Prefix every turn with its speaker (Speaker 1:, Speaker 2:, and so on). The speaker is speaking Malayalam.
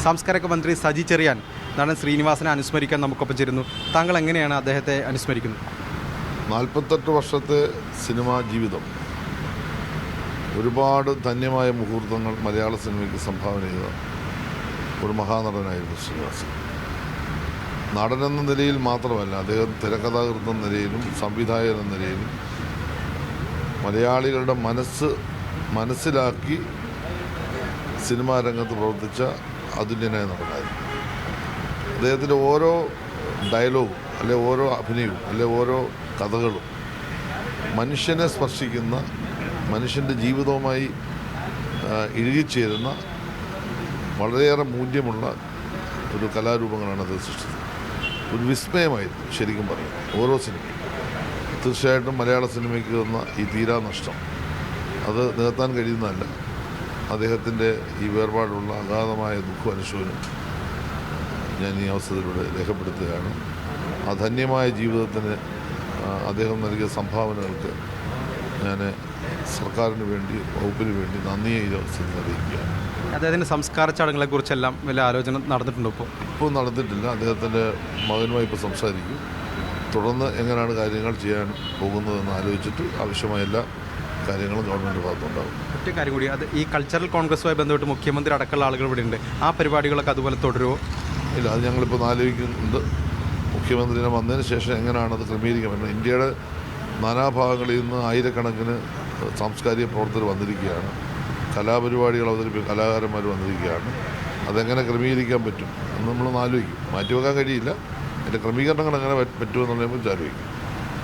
Speaker 1: സാംസ്കാരിക മന്ത്രി സജി ചെറിയാൻ നടൻ ശ്രീനിവാസനെ അനുസ്മരിക്കാൻ നമുക്കൊപ്പം ചേരുന്നു. താങ്കൾ എങ്ങനെയാണ് അദ്ദേഹത്തെ അനുസ്മരിക്കുന്നത്?
Speaker 2: 48 വർഷത്തെ സിനിമാ ജീവിതം, ഒരുപാട് ധന്യമായ മുഹൂർത്തങ്ങൾ മലയാള സിനിമയ്ക്ക് സംഭാവന ചെയ്ത ഒരു മഹാനടനായിരുന്നു ശ്രീനിവാസൻ. നടനെന്ന നിലയിൽ മാത്രമല്ല, അദ്ദേഹം തിരക്കഥാകൃത്ത് എന്ന നിലയിലും സംവിധായകൻ എന്ന നിലയിലും മലയാളികളുടെ മനസ്സിലാക്കി സിനിമാ രംഗത്ത് പ്രവർത്തിച്ച അതുല്യനായ നടനായിരുന്നു. അദ്ദേഹത്തിൻ്റെ ഓരോ ഡയലോഗും, അല്ലെ ഓരോ അഭിനയവും, അല്ലെ ഓരോ കഥകളും മനുഷ്യനെ സ്പർശിക്കുന്ന, മനുഷ്യൻ്റെ ജീവിതവുമായി ഇഴുകിച്ചേരുന്ന വളരെയേറെ മൂല്യമുള്ള ഒരു കലാരൂപങ്ങളാണ് അത് സൃഷ്ടിച്ചത്. ഒരു വിസ്മയമായിരുന്നു ശരിക്കും പറയും ഓരോ സിനിമയും. തീർച്ചയായിട്ടും മലയാള സിനിമയ്ക്ക് വന്ന ഈ തീരാനഷ്ടം അത് നികത്താൻ കഴിയുന്നതല്ല. അദ്ദേഹത്തിൻ്റെ ഈ വേർപാടുള്ള അഗാധമായ ദുഃഖം അനുശോചനം ഞാൻ ഈ അവസരത്തിലൂടെ രേഖപ്പെടുത്തുകയാണ്. ആ ധന്യമായ ജീവിതത്തിന് അദ്ദേഹം നൽകിയ സംഭാവനകൾക്ക് ഞാൻ സർക്കാരിന് വേണ്ടി, വകുപ്പിന് വേണ്ടി നന്ദിയെ ഈ അവസരത്തിൽ അറിയിക്കുകയാണ്.
Speaker 1: അദ്ദേഹത്തിൻ്റെ സംസ്കാര ചടങ്ങുകളെക്കുറിച്ചെല്ലാം വലിയ ആലോചന നടന്നിട്ടുണ്ടോ? ഇപ്പോൾ
Speaker 2: നടന്നിട്ടില്ല. അദ്ദേഹത്തിൻ്റെ മകനുമായി ഇപ്പോൾ സംസാരിക്കും. തുടർന്ന് എങ്ങനെയാണ് കാര്യങ്ങൾ ചെയ്യാൻ പോകുന്നതെന്ന് ആലോചിച്ചിട്ട് ആവശ്യമായ എല്ലാ കാര്യങ്ങളും ഗവൺമെൻറ് ഭാഗത്തുണ്ടാകും.
Speaker 1: ഒറ്റ കാര്യം കൂടി, അത് ഈ കൾച്ചറൽ കോൺഗ്രസുമായി ബന്ധപ്പെട്ട് മുഖ്യമന്ത്രി അടക്കമുള്ള ആളുകൾ ഇവിടെ ഉണ്ട്. ആ പരിപാടികളൊക്കെ അതുപോലെ തുടരുമോ?
Speaker 2: ഇല്ല, അത് ഞങ്ങളിപ്പോൾ ആലോചിക്കുന്നുണ്ട്. മുഖ്യമന്ത്രിനെ വന്നതിന് ശേഷം എങ്ങനെയാണ് അത് ക്രമീകരിക്കാൻ പറ്റുന്നത്. ഇന്ത്യയുടെ നാനാഭാഗങ്ങളിൽ നിന്ന് ആയിരക്കണക്കിന് സാംസ്കാരിക പ്രവർത്തകർ വന്നിരിക്കുകയാണ്. കലാപരിപാടികൾ അവതരിപ്പിക്കുന്ന കലാകാരന്മാർ വന്നിരിക്കുകയാണ്. അതെങ്ങനെ ക്രമീകരിക്കാൻ പറ്റും എന്ന് നമ്മളൊന്ന് ആലോചിക്കും. മാറ്റിവെക്കാൻ കഴിയില്ല. അതിൻ്റെ ക്രമീകരണങ്ങൾ എങ്ങനെ പറ്റുമെന്നുള്ളതിനെ കുറിച്ച് ആലോചിക്കും.